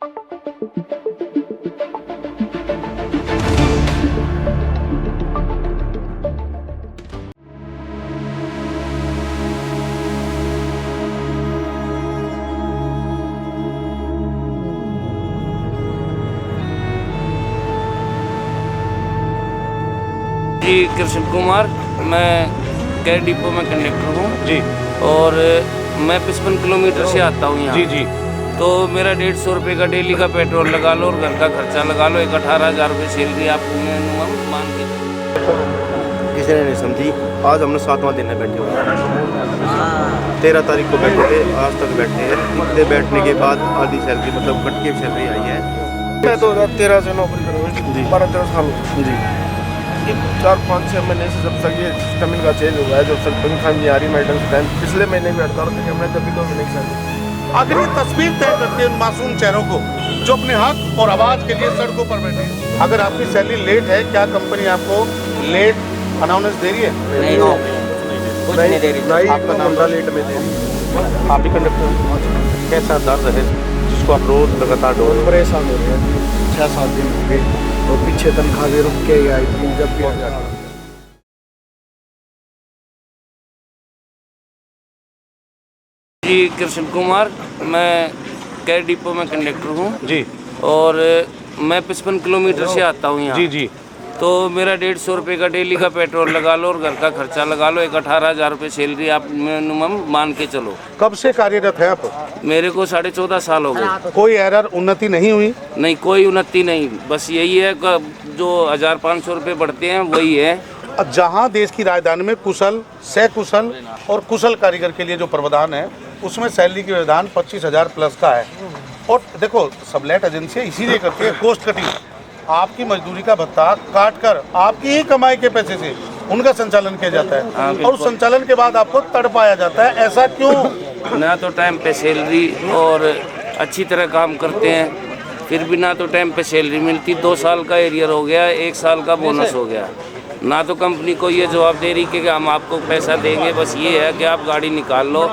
जी कृष्ण कुमार, मैं कैर डिपो में कंडक्टर हूँ जी। और मैं 55 किलोमीटर से आता हूँ यहाँ। जी जी। तो मेरा 150 रुपये का डेली का पेट्रोल लगा लो और घर का खर्चा लगा लो, एक 18,000 रुपये सैलरी आप मान के। किसी ने नहीं समझी। आज हमने 7वां दिन है बैठे हुए, 13 तारीख को बैठे थे, आज तक बैठे हैं। इतने बैठने के बाद आधी सैलरी मतलब कट के सैलरी आई है। मैं 2013 से नौकरी कर रहा हूँ, 12-13 साल जी। 4-5-6 महीने से जब तक ये सिस्टम इनका चेंज हुआ है, जब तक तनख्वाह नहीं आ रही मेंटेनेंस टाइम, पिछले महीने भी हड़ताल थी, हमने तभी 2 महीने की सैलरी। आखिर ये तस्वीर तय करते हैं उन मासूम चेहरों को जो अपने हक और आवाज के लिए सड़कों पर बैठे हैं। अगर आपकी सैलरी लेट है, क्या कंपनी आपको लेट अनाउंस दे रही है? नहीं, कुछ नहीं दे रही। आपका नाम लेट में दे रही है। आप भी कंडक्टर, कैसा दर्द है जिसको आप रोज लगातार डोर? परेशान हो रहे हैं, 6-7 दिन हो गए और पीछे तनख्वाह भी रुक के ही आई थी, जब भी आ जाती। जी कृष्ण कुमार, मैं कैर डिपो में कंडक्टर हूँ जी। और मैं 55 किलोमीटर से आता हूँ यहाँ। जी जी। तो मेरा 150 रुपये का डेली का पेट्रोल लगा लो और घर का खर्चा लगा लो, एक 18,000 रुपये सैलरी आप मिनिमम मान के चलो। कब से कार्यरत है आप? मेरे को 14.5 साल हो गए। कोई एरर उन्नति नहीं हुई? नहीं, कोई उन्नति नहीं, बस यही है कि जो 1,500 रुपये बढ़ते हैं वही है। जहां देश की राजधानी में कुशल, सकुशल और कुशल कारीगर के लिए जो प्रावधान है, उसमें सैलरी के व्यवधान 25,000 प्लस का है। और देखो, सबलेट एजेंसियाँ इसीलिए करती है कॉस्ट कटिंग। आपकी मजदूरी का भत्ता काट कर आपकी ही कमाई के पैसे से उनका संचालन किया जाता है और उस संचालन के बाद आपको तड़पाया जाता है। ऐसा क्यों? ना तो टाइम पे सैलरी और अच्छी तरह काम करते हैं, फिर भी ना तो टाइम पे सैलरी मिलती। 2 साल का एरियर हो गया, 1 साल का बोनस हो गया। ना तो कंपनी को ये जवाब दे रही कि हम आपको पैसा देंगे, बस ये है कि आप गाड़ी निकाल लो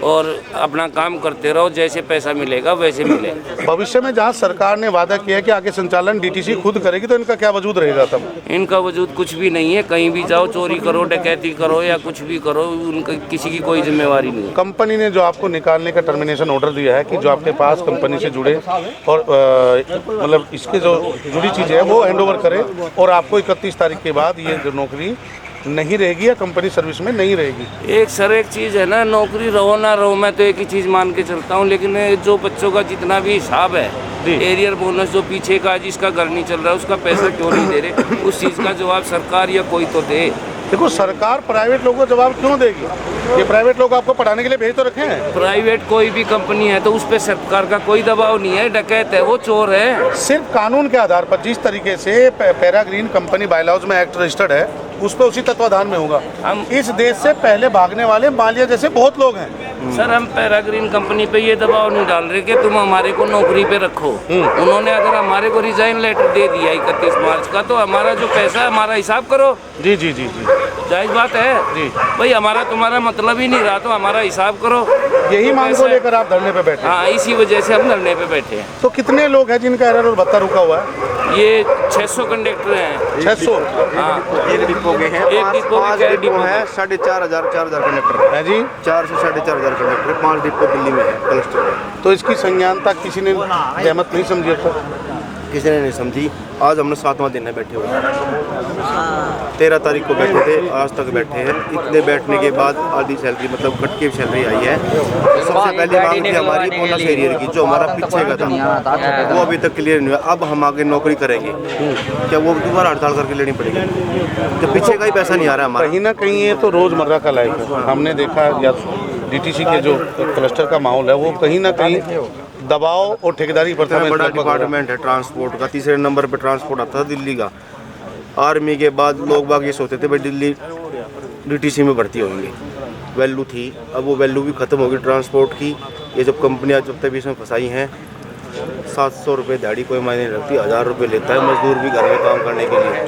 और अपना काम करते रहो, जैसे पैसा मिलेगा वैसे मिलेगा। भविष्य में जहां सरकार ने वादा किया है कि आगे संचालन डीटीसी खुद करेगी, तो इनका क्या वजूद रहेगा तब? इनका वजूद कुछ भी नहीं है। कहीं भी जाओ, चोरी करो, डकैती करो या कुछ भी करो, उनका किसी की कोई जिम्मेवारी नहीं है। कंपनी ने जो आपको निकालने का टर्मिनेशन ऑर्डर दिया है कि जो आपके पास कंपनी से जुड़े और मतलब इसके जो जुड़ी चीज़ें हैं वो हैंडओवर करे और आपको 31 तारीख के बाद ये जो नौकरी नहीं रहेगी या कंपनी सर्विस में नहीं रहेगी। एक चीज़ है ना, नौकरी रहो ना रहो, मैं तो एक ही चीज़ मान के चलता हूँ। लेकिन जो बच्चों का जितना भी हिसाब है, एरियर बोनस जो पीछे का जिसका घर नहीं चल रहा है उसका पैसा क्यों नहीं दे रहे, उस चीज़ का जवाब सरकार या कोई तो दे। देखो, सरकार प्राइवेट लोगों को जवाब क्यों देगी? ये प्राइवेट लोग आपको पढ़ाने के लिए भेज तो रखे हैं। प्राइवेट कोई भी कंपनी है तो उस पर सरकार का कोई दबाव नहीं है। डकैत है वो, चोर है। सिर्फ कानून के आधार पर जिस तरीके से पैराग्रीन कंपनी बायलॉज में एक्ट रजिस्टर्ड है, उस पर उसी तत्वाधान में होगा। हम इस देश से पहले भागने वाले मालिया जैसे बहुत लोग हैं। सर, हम पैराग्रीन कंपनी पे ये दबाव नहीं डाल रहे कि तुम हमारे को नौकरी पे रखो। उन्होंने अगर हमारे को रिजाइन लेटर दे दिया 31 मार्च का, तो हमारा जो पैसा है हमारा हिसाब करो। जी जी जी जी, जायज बात है जी भाई। हमारा तुम्हारा मतलब ही नहीं रहा तो हमारा हिसाब करो। यही मांग को लेकर आप धरने पे बैठे? हाँ, इसी वजह से हम धरने पे बैठे हैं। तो कितने लोग हैं जिनका एरर और भत्ता रुका हुआ है? ये 600 कंडक्टर हैं। 600? हाँ, एक डिपो के हैं, एक डिपो है 4,500 कंडक्टर है जी। 4 से 4,500 कंडक्टर, 5 डिपो दिल्ली में है क्लस्टर में। तो इसकी संज्ञानता किसी ने सहमत नहीं समझी? किसी ने नहीं समझी। आज हमने 7वां दिन है बैठे हुए, 13 तारीख को बैठे थे, आज तक बैठे हैं। इतने बैठने के बाद आधी सैलरी मतलब कट के सैलरी आई है। सबसे पहली मांग थी हमारी बोनस एरियर की, जो हमारा पीछे का था, वो अभी तक क्लियर नहीं हुआ। अब हम आगे नौकरी करेंगे, क्या वो दोबारा हड़ताल करके लेनी पड़ेगी? तो पीछे का ही पैसा नहीं आ रहा हमारा। कहीं ना कहीं ये तो रोज़मर्रा का लाइफ है। हमने देखा या डीटीसी के जो क्लस्टर का माहौल है वो कहीं ना कहीं दबाव और ठेकेदारी पर बड़ा डिपार्टमेंट है ट्रांसपोर्ट का, 3रे नंबर पे ट्रांसपोर्ट आता था दिल्ली का। आर्मी के बाद लोग बाग ये सोचते थे भाई दिल्ली डीटीसी में भर्ती होंगे, वैल्यू थी। अब वो वैल्यू भी ख़त्म होगी ट्रांसपोर्ट की। ये जब कंपनियां जब तक इसमें फंसाई हैं, 700 रुपये दिहाड़ी कोई मायने नहीं रखती, 1,000 रुपये लेता है मजदूर भी घर में काम करने के लिए।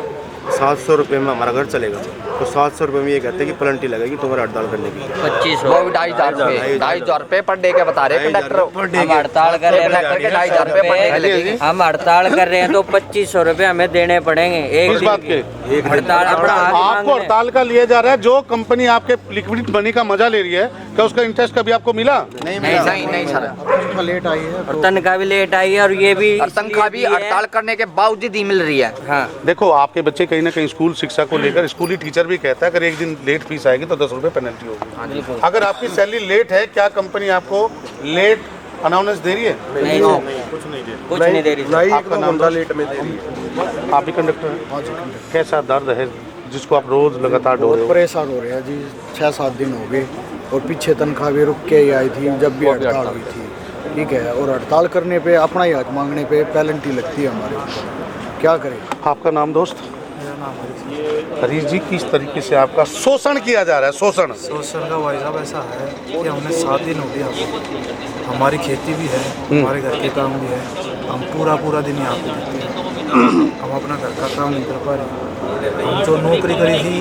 700 रुपये में हमारा घर चलेगा? तो 700 रुपये में ये कहते हैं कि पेनल्टी लगेगी तुम्हारे हड़ताल करने की। 2500 वो 2,500 रुपये पर डे के बता रहे कंडक्टर। हम हड़ताल कर रहे हैं, 2,500 रुपये पर डे के लगेंगे। हम हड़ताल कर रहे हैं तो 2500 रुपये हमें देने पड़ेंगे एक बात के हड़ताल। आपको हड़ताल का लिया जा रहा है, जो कंपनी आपके लिक्विड मनी का मजा ले रही है, क्या उसका इंटरेस्ट कभी आपको मिला? नहीं सर, लेट आई है और तनख्वाह भी लेट आई है और ये भी तनख्वाह भी हड़ताल करने के बावजूद ही मिल रही है। हाँ देखो आपके बच्चे कहीं ना कहीं स्कूल शिक्षा को लेकर स्कूली टीचर भी कहता है अगर एक दिन लेट फीस आएगी तो 10 रुपये पेनल्टी होगी। अगर आपकी सैलरी लेट है, क्या कंपनी आपको लेट अनाउंस दे रही है? नहीं, कुछ नहीं दे रही। आपका नाम लेट में दे रही है। आप ही कंडक्टर हैं? कैसा दर्द है जिसको आप रोज लगातार ढो रहे हो? परेशान हो रहे हैं जी, 6-7 दिन हो गए और पीछे तनख्वाह भी रुक के ही आई थी जब भी हड़ताल हुई थी, ठीक है। और हड़ताल करने पे अपना ही हक मांगने पे पेनल्टी लगती है हमारे ऊपर, क्या करें। आपका नाम दोस्त? हरीश जी, किस तरीके से आपका शोषण किया जा रहा है? शोषण का भाई साहब ऐसा है कि हमने 7 दिन हो गया, हमारी खेती भी है, हमारे घर के काम भी है, हम पूरा दिन यहाँ पे रहते हैं, हम अपना घर का काम नहीं कर पा रहे। हम जो नौकरी करी थी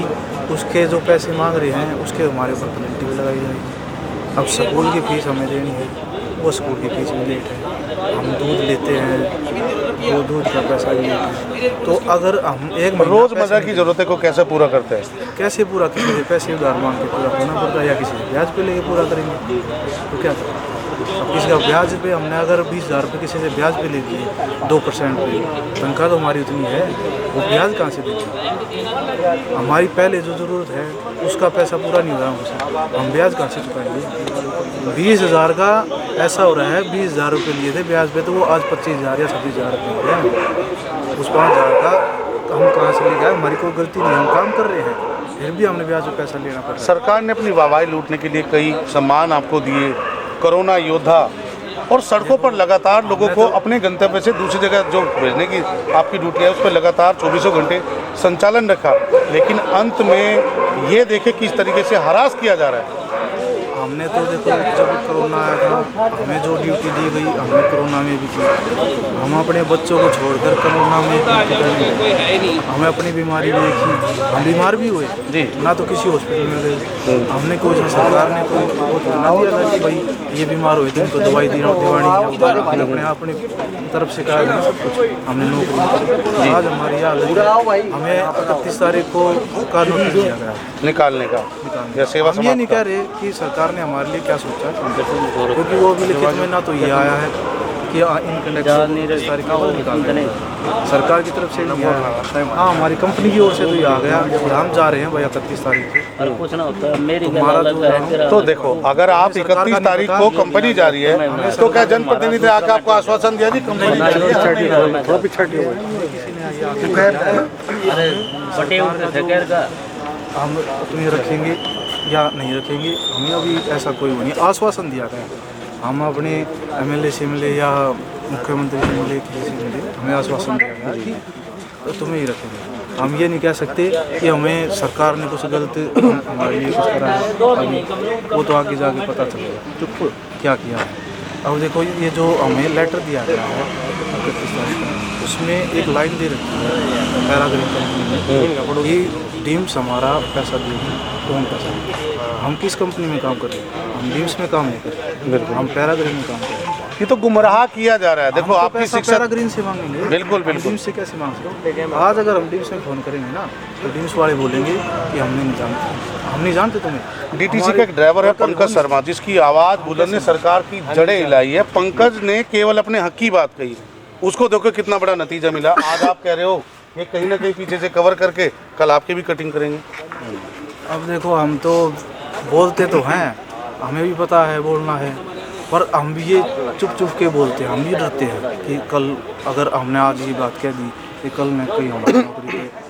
उसके जो पैसे मांग रहे हैं उसके हमारे ऊपर पेनल्टी भी लगाई जाएगी। अब स्कूल की फीस हमें देनी है, वो स्कूल की फीस भी लेट है। हम दूध लेते हैं, वो दूध का पैसा भी लेट है। तो अगर हम एक रोजमर्रा की जरूरतें को कैसे पूरा करते हैं? कैसे पूरा, किसी से पैसे उधार मांग के पूरा करना पड़ता है या किसी से ब्याज पे लेके पूरा करेंगे तो क्या करें। अब किसी का ब्याज पे हमने अगर 20,000 रुपये किसी से ब्याज पे ले लिए 2% पे, तनख्वाह तो हमारी उतनी है, वो ब्याज कहाँ से देंगे? हमारी पहले जो ज़रूरत है उसका पैसा पूरा नहीं हो रहा हमसे, हम ब्याज कहाँ से चुकाएंगे? 20,000 का ऐसा हो रहा है, 20,000 रुपये लिए थे ब्याज पे तो वो आज 25,000 या 26,000 रुपये है। उस 5,000 का हम कहाँ से ले गए? हमारी कोई गलती नहीं, हम काम कर रहे हैं फिर भी हमने ब्याज पे पैसा लेना पड़ा। सरकार ने अपनी वाहवाही लूटने के लिए कई सम्मान आपको दिए, कोरोना योद्धा, और सड़कों पर लगातार लोगों को अपने गंतव्य से दूसरी जगह जो भेजने की आपकी ड्यूटी है उस पर लगातार 24 घंटे संचालन रखा, लेकिन अंत में ये देखे किस तरीके से हरास किया जा रहा है। हमने तो देखो जब कोरोना आया था हमें जो ड्यूटी दी गई हमने कोरोना में भी की। हम अपने बच्चों को छोड़कर कोरोना में भी हमें अपनी बीमारी भी देखी, हम बीमार भी हुए जी, ना तो किसी हॉस्पिटल में गए। हमने कोई सरकार ने कोई वो ना दिया था कि भाई ये बीमार हुए थे उनको दवाई दिवानी अपनी तरफ से कहा नहीं सब कुछ। हमने नौकरी, आज हमारी हालत हमें 31 तारीख को का नोटिस दिया गया निकालने का। हम ये नहीं कह रहे कि सरकार ने हमारे लिए क्या सोचा, क्योंकि वो भी लिखित में ना तो ये आया है कि इन कंडक्टर को निकालना है, सरकार की तरफ से नहीं आया। हाँ, हमारी कंपनी की ओर से तो ये आ गया और हम जा रहे हैं भाई 31 तारीख को हमारा। तो देखो, अगर आप 31 तारीख को कंपनी जा रही है तो क्या जनप्रतिनिधि आकर आपको आश्वासन दिया जी कंपनी हम तुम्हें रखेंगे या नहीं रखेंगे, हमें अभी ऐसा कोई नहीं आश्वासन दिया गया। हम अपने MLA से मिले या मुख्यमंत्री से मिले, किसी से मिले, हमें आश्वासन दिया गया कि तुम्हें ही रखेंगे। हम ये नहीं कह सकते कि हमें सरकार ने कुछ गलत हमारे लिए कुछ करा है, अभी वो तो आगे जाके पता चलेगा चुप क्या किया है। अब देखो ये जो हमें लेटर दिया गया है 31 तारीख को, उसमें एक लाइन दे रखी है पैराग्राफ कंपनी में, डीम्स हमारा पैसा देगी कौन पैसा देगी। हम किस कंपनी में काम कर रहे हैं? हम डीम्स में काम नहीं कर रहे, हम पैराग्रीन में काम कर रहे हैं। ये तो गुमराह किया जा रहा है। देखो आपकी शिक्षा पैराग्रीन से मांगेंगे, बिल्कुल डीम्स से कैसे मांग सकते? आज अगर हम डीम्स में फ़ोन करेंगे ना तो डीम्स वाले बोलेंगे कि हमने नहीं जानते, हम नहीं जानते तुम्हें। DTC का एक ड्राइवर है पंकज शर्मा, जिसकी आवाज़ बुलंद ने सरकार की जड़ें हिलाई है। पंकज ने केवल अपने हक की बात कही, उसको देखो कितना बड़ा नतीजा मिला। आज आप कह रहे हो ये कहीं ना कहीं पीछे से कवर करके कल आपकी भी कटिंग करेंगे। अब देखो हम तो बोलते तो हैं, हमें भी पता है बोलना है, पर हम भी ये चुप चुप के बोलते हैं, हम भी डरते हैं कि कल अगर हमने आज ये बात कह दी कि कल मैं कहीं हमारी नौकरी पे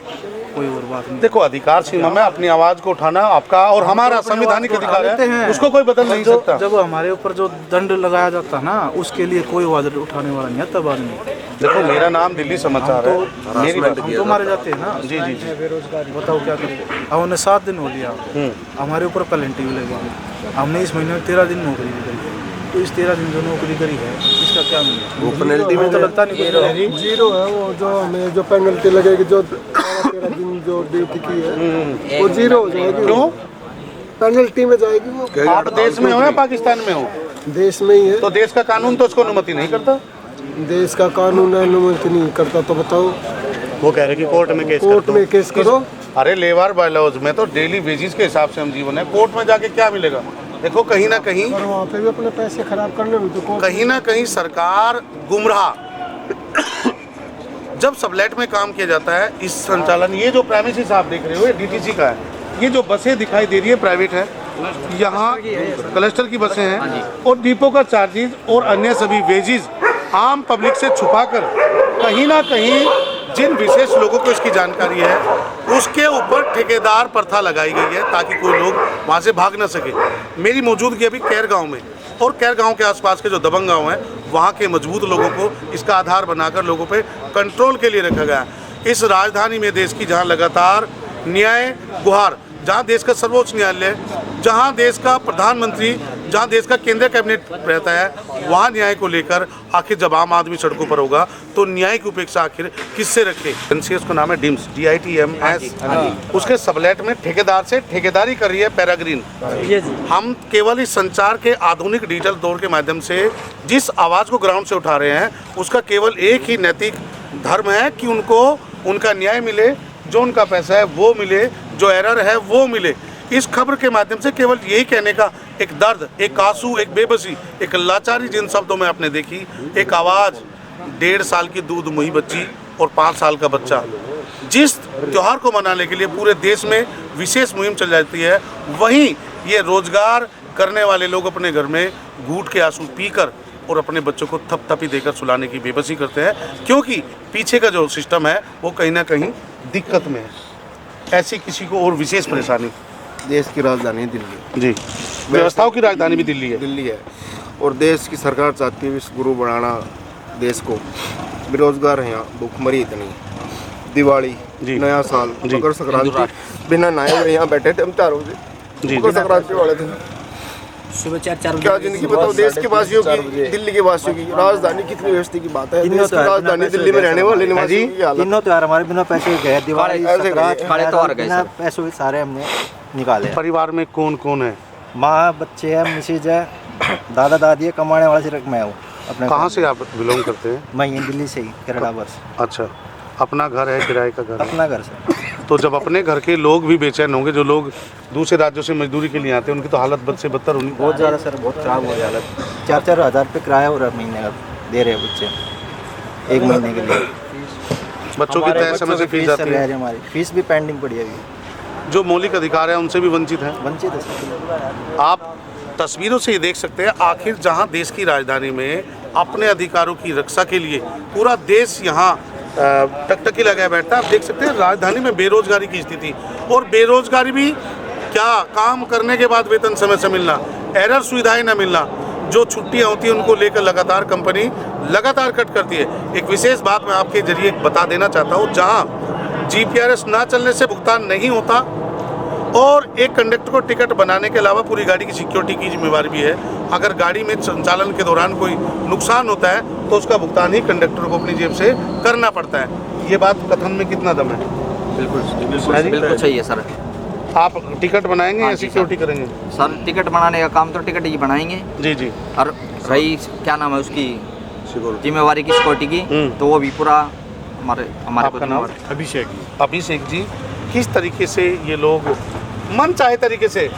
कोई और बात नहीं। देखो अधिकार सीमा में अपनी आवाज़ को उठाना आपका और हमारा संवैधानिक अधिकार है, उसको कोई बदल नहीं सकता। जब हमारे ऊपर जो दंड लगाया जाता ना उसके लिए कोई आवाज़ उठाने वाला नहीं है तब आदमी। देखो मेरा नाम दिल्ली समाचार है, मेरी बात हम तो मारे जाते हैं ना। जी जी जी, बेरोजगारी बताओ क्या करें। अब उन्हें 7 दिन हो लिया, हमारे ऊपर पेनल्टी भी लगेगी। हमने इस महीने में 13 दिन नौकरी भी करी, तो इस 13 दिन जो नौकरी करी है इसका क्या मिलेगा? वो पेनल्टी में तो लगता नहीं जीरो है वो, जो हमें जो पेनल्टी लगेगी, जो 13 दिन जो ड्यूटी की है वो जीरो हो जाएगी। क्यों? पेनल्टी में जाएगी वो। आप देश में हो या पाकिस्तान में हो? देश में ही है। तो देश का कानून तो उसको अनुमति नहीं करता। देश का कानून अनुमति नहीं करता तो बताओ। वो कह रहे कि कोर्ट में केस करो। अरे लेबर बायलॉज में तो डेली वेजेस के हिसाब से हम जीवन है, कोर्ट में जाके क्या मिलेगा? देखो कहीं ना कहीं वहाँ पे भी अपने पैसे खराब करने में तो कहीं ना कहीं सरकार गुमराह। जब सबलेट में काम किया जाता है इस संचालन, ये जो प्रेमिसेस आप देख रहे हो ये डीटीसी का है। ये जो बसें दिखाई दे रही है प्राइवेट है, यहाँ क्लस्टर की बसें हैं और डिपो का चार्जेस और अन्य सभी वेजेस आम पब्लिक से छुपाकर कहीं ना कहीं जिन विशेष लोगों को इसकी जानकारी है उसके ऊपर ठेकेदार प्रथा लगाई गई है ताकि कोई लोग वहाँ से भाग ना सके। मेरी मौजूदगी अभी कैर गांव में और कैर गांव के आसपास के जो दबंग गांव हैं वहाँ के मजबूत लोगों को इसका आधार बनाकर लोगों पे कंट्रोल के लिए रखा गया है। इस राजधानी में देश की जहाँ लगातार न्याय गुहार, जहाँ देश का सर्वोच्च न्यायालय, जहाँ देश का प्रधानमंत्री, जहाँ देश का केंद्रीय कैबिनेट रहता है, वहाँ न्याय को लेकर आखिर जब आम आदमी सड़कों पर होगा तो न्याय की उपेक्षा आखिर किससे रखे? एनसीएस का नाम है डिम्स, DITMS। उसके सबलेट में ठेकेदार से ठेकेदारी कर रही है पैराग्रीन। हम केवल इस संचार के आधुनिक डिजिटल दौर के माध्यम से जिस आवाज़ को ग्राउंड से उठा रहे हैं उसका केवल एक ही नैतिक धर्म है कि उनको उनका न्याय मिले, जो उनका पैसा है वो मिले, जो एरर है वो मिले। इस खबर के माध्यम से केवल यही कहने का एक दर्द, एक आंसू, एक बेबसी, एक लाचारी जिन शब्दों में आपने देखी, एक आवाज़ 1.5 साल की दूध मुही बच्ची और 5 साल का बच्चा, जिस त्यौहार को मनाने के लिए पूरे देश में विशेष मुहिम चल जाती है, वहीं ये रोजगार करने वाले लोग अपने घर में घूंट के आंसू पीकर और अपने बच्चों को थपथपी देकर सुलाने की बेबसी करते हैं, क्योंकि पीछे का जो सिस्टम है वो कहीं ना कहीं दिक्कत में है। ऐसी किसी को और विशेष परेशानी। देश की राजधानी दिल्ली जी, व्यवस्थाओं की राजधानी भी दिल्ली है। और देश की सरकार चाहती है विश्व गुरु बनाना देश को। बेरोजगार हैं यहाँ, भूखमरी इतनी, दिवाली, नया साल, मकर संक्रांति, बिना नहाए हुए यहाँ बैठे थे हम 4 बजे मकर संक्रांति वाले दिन। सुबह 4 क्या जिंदगी बताओ देश के वासियों की, दिल्ली के वासियों की। राजधानी कितनी व्यवस्था की बात है, देश की राजधानी दिल्ली में रहने वाले निवासियों की हालत। तीनों त्योहार हमारे बिना पैसे गए, दिवाली, संक्रांत, बिना पैसों सारे हमने निकाले। परिवार में कौन कौन है? माँ, बच्चे हैं, मिसेज है, दादा दादी है, कमाने वाला सिर्फ मैं हूँ। अपने कहाँ से आप बिलोंग करते हैं? मैं यहीं दिल्ली से ही, केरला बस। अच्छा, अपना घर है, किराए का घर? अपना घर से। तो जब अपने घर के लोग भी बेचैन होंगे, जो लोग दूसरे राज्यों से मजदूरी के लिए आते हैं, उनकी तो हालत बद से बदतर होनी। बहुत ज़्यादा सर, बहुत ख़राब हो गई हालत। 4-4 हज़ार रुपये किराया हो रहा है महीने का दे रहे हैं बच्चे 1 महीने के लिए। बच्चों की तय समय से फीस जाती है। हमारी फीस भी पेंडिंग पड़ी है अभी। जो मौलिक अधिकार है उनसे भी वंचित है। वंचित है सर। आप तस्वीरों से ये देख सकते हैं, आखिर जहाँ देश की राजधानी में अपने अधिकारों की रक्षा के लिए पूरा देश यहाँ टकटकी लगाया बैठता है। आप देख सकते हैं राजधानी में बेरोजगारी की स्थिति, और बेरोजगारी भी क्या, काम करने के बाद वेतन समय से मिलना, एरर सुविधाएं न मिलना, जो छुट्टियां होती हैं उनको लेकर लगातार कंपनी लगातार कट करती है। एक विशेष बात मैं आपके जरिए बता देना चाहता हूँ, जहाँ GPRS ना चलने से भुगतान नहीं होता और एक कंडक्टर को टिकट बनाने के अलावा पूरी गाड़ी की सिक्योरिटी की जिम्मेवारी भी है। अगर गाड़ी में संचालन के दौरान कोई नुकसान होता है तो उसका भुगतान ही कंडक्टर को अपनी जेब से करना पड़ता है। ये बात कथन में कितना दम है? बिल्कुल सही है सर। आप टिकट बनाएंगे या सिक्योरिटी करेंगे? सर टिकट बनाने का काम तो टिकट ही बनाएंगे जी जी। और रही क्या नाम है उसकी जिम्मेवारी की सिक्योरिटी की, तो वो भी पूरा हमारे आपका नाम? अभिषेक जी। किस तरीके से ये लोग मन चाहे तरीके से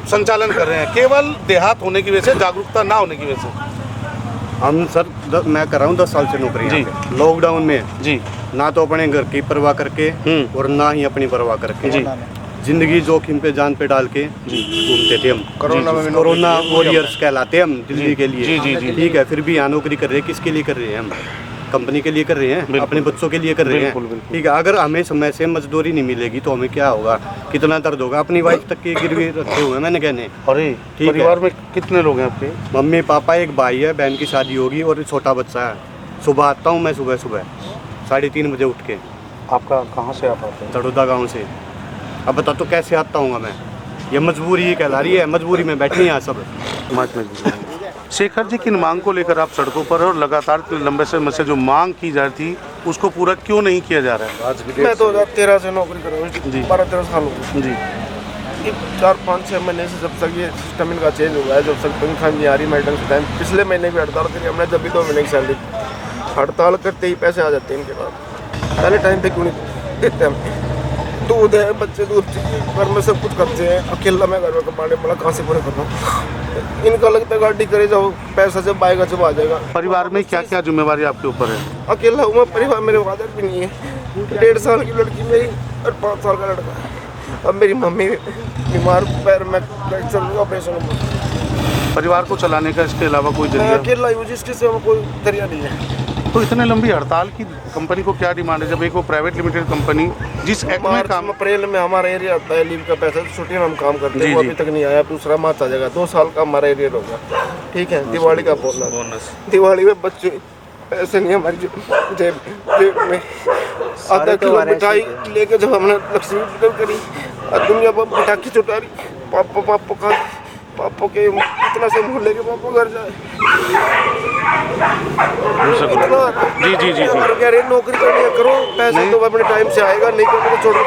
संचालन कर रहे हैं, केवल देहात होने की वजह से, जागरूकता ना होने की वजह से? हम सर मैं कर रहा हूँ 10 साल से नौकरी जी। लॉकडाउन में जी, ना तो अपने घर की परवाह करके और ना ही अपनी परवाह करके जी, जिंदगी जोखिम पे जान पे डाल के घूमते थे हम। कोरोना वॉरियर्स कहलाते हम दिल्ली के लिए। जी जी जी। ठीक है, फिर भी यहाँ नौकरी कर रहे हैं। किसके लिए कर रहे हैं हम? कंपनी के लिए कर रहे हैं, अपने बच्चों के लिए कर रहे हैं। ठीक है, अगर हमें समय से मजदूरी नहीं मिलेगी तो हमें क्या होगा, कितना दर्द होगा। अपनी वाइफ तक के गिरवी रखे हुए हैं मैंने कहने। अरे परिवार में कितने लोग हैं आपके? मम्मी पापा, एक भाई है, बहन की शादी होगी और छोटा बच्चा है। सुबह आता हूँ मैं, सुबह 3:30 बजे उठ के। आपका कहाँ से आप आते हैं? तड़ोदा गाँव से। अब बता तो कैसे आता हूँ मैं? ये मजबूरी ही कहला रही है, मजबूरी में बैठे हैं यहाँ सब। शेखर जी, किन मांग को लेकर आप सड़कों पर, और लगातार लंबे समय से जो मांग की जा रही थी उसको पूरा क्यों नहीं किया जा रहा है? मैं 2013 से नौकरी कर रहा जी। हूँ, 12-13 साल हो गए। जी 4-5-6 महीने से जब तक ये सिस्टम इनका चेंज हुआ है, जब तक तनख्वाह नहीं आ रही मैडम से टाइम, पिछले महीने भी हड़ताल करी हमने, जब भी 2 महीने की सैलरी, हड़ताल करते ही पैसे आ जाते हैं इनके पास। पहले टाइम पे क्यों नहीं देते हम? दूध है, बच्चे दूध चाहिए, घर में सब कुछ करते हैं, अकेला मैं घर में कमाने वाला कहाँ से पूरे कर रहा हूँ? इनका लगता है गाड़ी करे जाओ, पैसा जब आएगा जब आ जाएगा। परिवार में क्या क्या जिम्मेवारी आपके ऊपर है? अकेला हूँ मैं, परिवार मेरे फादर भी नहीं है, 1.5 साल की लड़की मेरी और 5 साल का लड़का है। अब मेरी मम्मी बीमार, पैर में फ्रैक्चर ऑपरेशन। परिवार को चलाने का इसके अलावा कोई मैं जरिया? अकेला ही हूँ, जिसके सिवा कोई जरिया नहीं है। तो इतने लंबी हड़ताल की कंपनी को क्या डिमांड है, जब एक वो प्राइवेट लिमिटेड कंपनी जिस एक्ट में मार्च काम? अप्रैल में हमारा एरिया आता है, लीव का पैसा छुट्टी में हम काम करते जी, हैं, वो जी। अभी तक नहीं आया। दूसरा मार्च आ जाएगा, 2 साल का हमारा एरिया होगा। ठीक है, दिवाली का बोनस, दिवाली में बच्चे पैसे नहीं हमारी जेब में। आधा किलो मिठाई लेके जब हमने लक्ष्मी पूजन करी, दुनिया पर पटाखी चुटारी, पापा के इतना से मुँह लेके पापा घर जाए। जी जी जी जी कह रहे नौकरी करनी है करो, पैसे तो अपने टाइम से आएगा, नहीं करोगे तो छोड़ो।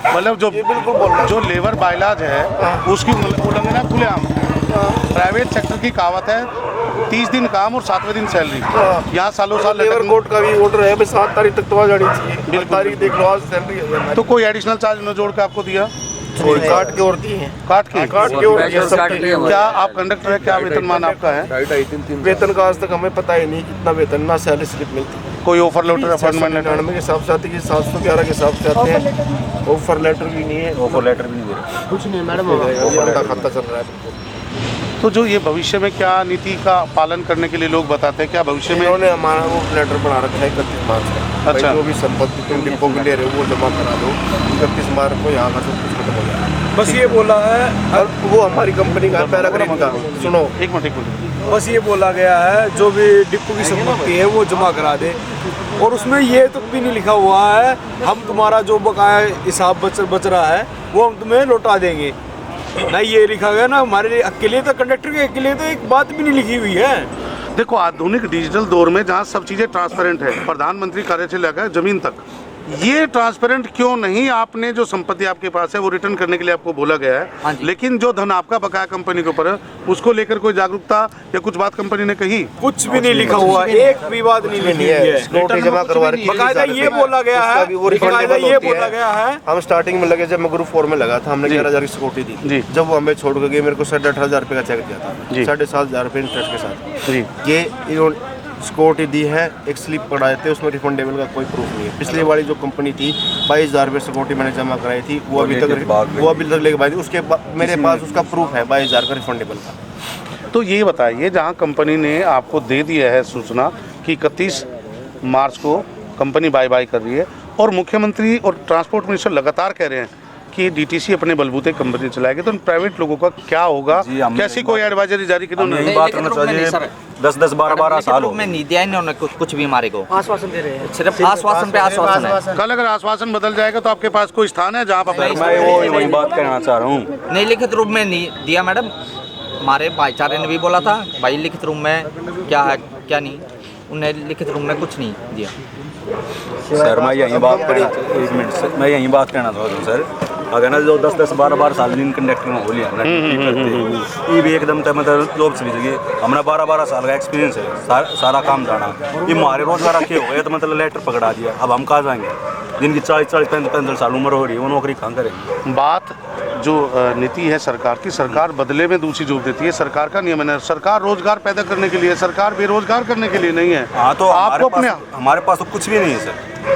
मतलब जो ये बिल्कुल बोल रहा है। जो लेबर बायलाज है उसकी उल्लंघना खुलेआम। प्राइवेट सेक्टर की कहावत है 30 दिन काम और 7वें दिन सैलरी। यहाँ सालों साल लेबर कोर्ट का भी ऑर्डर है, 7 तारीख तक तो आ जानी चाहिए। बिल्कुल। तारीख देख लो, आज सैलरी है हमारी। तो कोई एडिशनल चार्ज उन्होंने जोड़ के आपको दिया? काट के और दी है, काट के? काट के और दिया सबके। क्या आप कंडक्टर है, क्या वेतनमान आपका है? वेतन का आज तक हमें पता ही नहीं कितना वेतन, ना सैलरी स्लिप मिलती। कोई ऑफर लेटर अपॉइंटमेंट लेटर? 99 के हिसाब से आती है, 711 के हिसाब से आते हैं। ऑफर लेटर भी नहीं है, ऑफर लेटर भी नहीं दे रहा, कुछ नहीं मैडम, बंदा खाता चल रहा है। तो जो ये भविष्य में क्या नीति का पालन करने के लिए लोग बताते हैं, क्या भविष्य में? इन्होंने हमारा वो लेटर बना रखा है 31 मार्च का। अच्छा। भाई जो भी संपत्ति तुम डिपो की ले रहे हो वो जमा करा दो, 31 मार्च को यहाँ का सब कुछ खत्म हो जाएगा। बस ये बोला है, और वो हमारी कंपनी का पैराग्राफ का सुनो, एक मिनट। बस ये बोला गया है जो भी डिपो की संपत्ति है वो जमा करा दे, और उसमें ये तक भी नहीं लिखा हुआ है हम तुम्हारा जो बकाया हिसाब बच रहा है वो हम तुम्हें लौटा देंगे। ना ये लिखा गया ना हमारे लिए अकेले, तो कंडक्टर के अकेले तो एक बात भी नहीं लिखी हुई है। देखो आधुनिक डिजिटल दौर में जहाँ सब चीज़ें ट्रांसपेरेंट है, प्रधानमंत्री कार्यालय से लेकर जमीन तक, ये ट्रांसपेरेंट क्यों नहीं? आपने जो संपत्ति आपके पास है वो रिटर्न करने के लिए आपको बोला गया है, लेकिन जो धन आपका बकाया कंपनी के ऊपर है उसको लेकर कोई जागरूकता या कुछ बात कंपनी ने कही? कुछ भी नहीं लिखा हुआ, एक भी बात नहीं लिखी हुई है। सिक्योरिटी जमा करवा रखी है। बकायदा ये बोला गया है, बकायदा ये बोला गया है। हम स्टार्टिंग में लगे, जब मैं ग्रुप 4 में लगा था, हमने 11,000 की सिक्योरिटी दी। जी। जब वो हमें छोड़ के गए, मेरे को 18,500 रुपये का चेक दिया था, जी। 7,500 रुपये इंटरेस्ट के साथ। जी। ये इन्होंने सिक्योरिटी दी है, एक स्लिप पढ़ाए थे, उसमें रिफंडेबल का कोई प्रूफ नहीं है। पिछली वाली जो कंपनी थी 22,000 रुपये सिक्योरिटी मैंने जमा कराई थी, वो अभी तक लेके भाई थी। उसके मेरे पास उसका प्रूफ है 22,000 का रिफंडेबल का। तो ये बताइए, जहाँ कंपनी ने आपको दे दिया है सूचना कि 31 मार्च को कंपनी बाय बाय कर रही है, और मुख्यमंत्री और ट्रांसपोर्ट मिनिस्टर लगातार कह रहे हैं कि डीटीसी अपने बलबूते कंपनी चलाएगी, तो प्रैवेट लोगों का क्या होगा? कैसी कोई एडवाइजरी जारी की? यही बात करना चाहिए, 10-10, 12-12 साल में नहीं दिया इन्होंने कुछ भी हमारे को, आश्वासन दे रहे हैं, सिर्फ आश्वासन पे आश्वासन है। कल अगर आश्वासन बदल जाएगा तो आपके पास कोई स्थान है जहाँ पर? मैं वही बात कहना चाह रहा हूँ। नहीं, लिखित रूप में नहीं दिया मैडम, हमारे भाईचारे ने भी बोला था भाई लिखित रूप में क्या है क्या नहीं, उन्हें लिखित रूप में कुछ नहीं दिया। सर मैं यही बात एक मिनट सर, मैं यही बात कहना चाहता हूँ सर, अगर ना जो 10-10, 12-12 साल दिन कंडक्टर में हो लिया ना, ये भी एकदम मतलब जॉब चली जाएगी। हमारा 12-12 साल का एक्सपीरियंस है, सारा काम जाना, ये हमारे रोजगार रखे हो गए तो मतलब लेटर पकड़ा दिया, अब हम कहाँ जाएंगे? जिनकी 40-45 साल उम्र हो रही है वो नौकरी कहाँ करेंगे? बात जो नीति है सरकार की, सरकार बदले में दूसरी जॉब देती है, सरकार का नियमन है, सरकार रोजगार पैदा करने के लिए, सरकार बेरोजगार करने के लिए नहीं है। हाँ, तो आपको अपने हमारे पास तो कुछ भी नहीं है सर,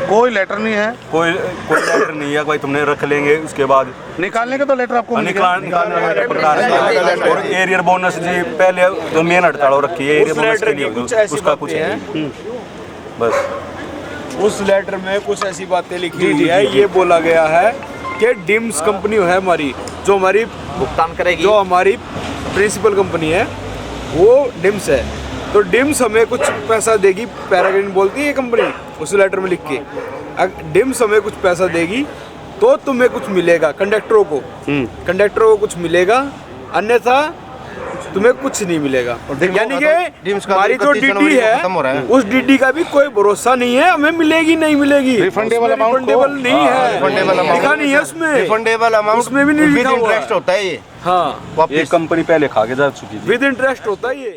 कोई लेटर नहीं है, कोई लेटर नहीं है, भाई तुमने रख लेंगे, उसके बाद निकालने का तो लेटर आपको मिल गया। निकालने और एरियर बोनस जी पहले जो मेन हड़ताल हो रखी है, एरियर बोनस के लिए उसका कुछ है बस। उस लेटर में कुछ ऐसी बातें लिखी हुई है, ये बोला गया है कि डिम्स कंपनी है हमारी, जो हमारी भुगतान करेगी, जो हमारी प्रिंसिपल कंपनी है वो डिम्स है, तो डिम्स हमें कुछ पैसा देगी, पैराग्रीन बोलती है ये कंपनी उस लेटर में लिख के, डिम्स हमें कुछ पैसा देगी तो तुम्हें कुछ मिलेगा, कंडक्टरों को कुछ मिलेगा, अन्यथा तुम्हें कुछ नहीं मिलेगा। यानी कि DIMS का हमारी जो 31 DD जनवरी को खत्म हो रहा है है। उस DD का भी कोई भरोसा नहीं है, हमें मिलेगी नहीं मिलेगी, Refundable amount को- रिफंडेबल नहीं है, रिफंडेबल लिखा नहीं है उसमें, रिफंडेबल अमाउंट उसमें भी नहीं लिखा हुआ इंटरेस्ट होता है ये। हाँ एक कंपनी पहले खा के जा चुकी थी। विद इंटरेस्ट होता है ये।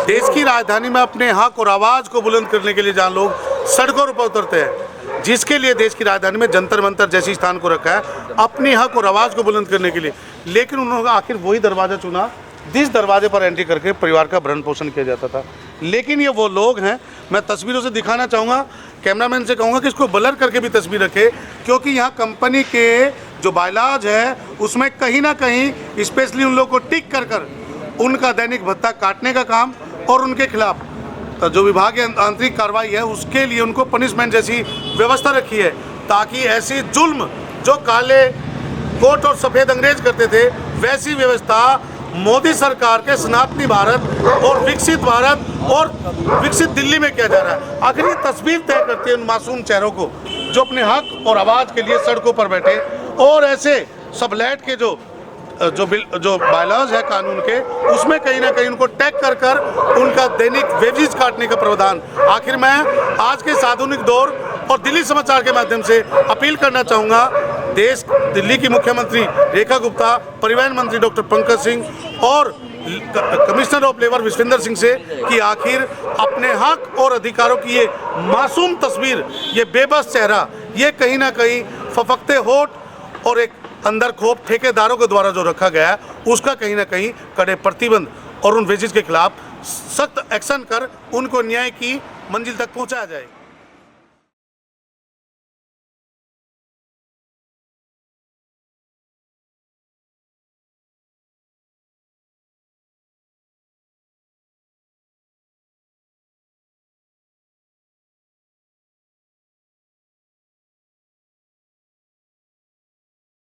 देश की राजधानी में अपने हक और आवाज़ को बुलंद करने के लिए जहाँ लोग सड़कों पर उतरते हैं, जिसके लिए देश की राजधानी में जंतर मंतर जैसी स्थान को रखा है अपनी हक और आवाज़ को बुलंद करने के लिए, लेकिन उन्होंने आखिर वही दरवाज़ा चुना जिस दरवाजे पर एंट्री करके परिवार का भरण पोषण किया जाता था। लेकिन ये वो लोग हैं, मैं तस्वीरों से दिखाना चाहूँगा, कैमरामैन से कहूँगा कि इसको ब्लर करके भी तस्वीर रखे, क्योंकि यहाँ कंपनी के जो बायलॉज है उसमें कहीं ना कहीं स्पेशली उन लोगों को टिक कर उनका दैनिक भत्ता काटने का काम और उनके खिलाफ जो विभागीय आंतरिक कार्रवाई है उसके लिए उनको पनिशमेंट जैसी व्यवस्था रखी है, ताकि ऐसी जुल्म जो काले कोट और सफ़ेद अंग्रेज करते थे वैसी व्यवस्था मोदी सरकार के सनातनी भारत और विकसित दिल्ली में किया जा रहा है। आखिर ये तस्वीर तय करती है उन मासूम चेहरों को जो अपने हक और आवाज़ के लिए सड़कों पर बैठे, और ऐसे सबलैट के जो बायलॉज है कानून के उसमें कहीं ना कहीं उनको टैग कर उनका दैनिक वेजेस काटने का प्रावधान। आखिर मैं आज के इस आधुनिक दौर और दिल्ली समाचार के माध्यम से अपील करना चाहूँगा दिल्ली की मुख्यमंत्री रेखा गुप्ता, परिवहन मंत्री डॉक्टर पंकज सिंह और commissioner of labour Vishvendra Singh से कि आखिर अपने हक और अधिकारों की ये मासूम तस्वीर, ये बेबस चेहरा, ये कहीं ना कहीं फफकते होठ और एक अंदर खोप ठेकेदारों के द्वारा जो रखा गया है उसका कहीं ना कहीं कड़े प्रतिबंध और उन वेजेस के खिलाफ सख्त एक्शन कर उनको न्याय की मंजिल तक पहुंचाया जाए।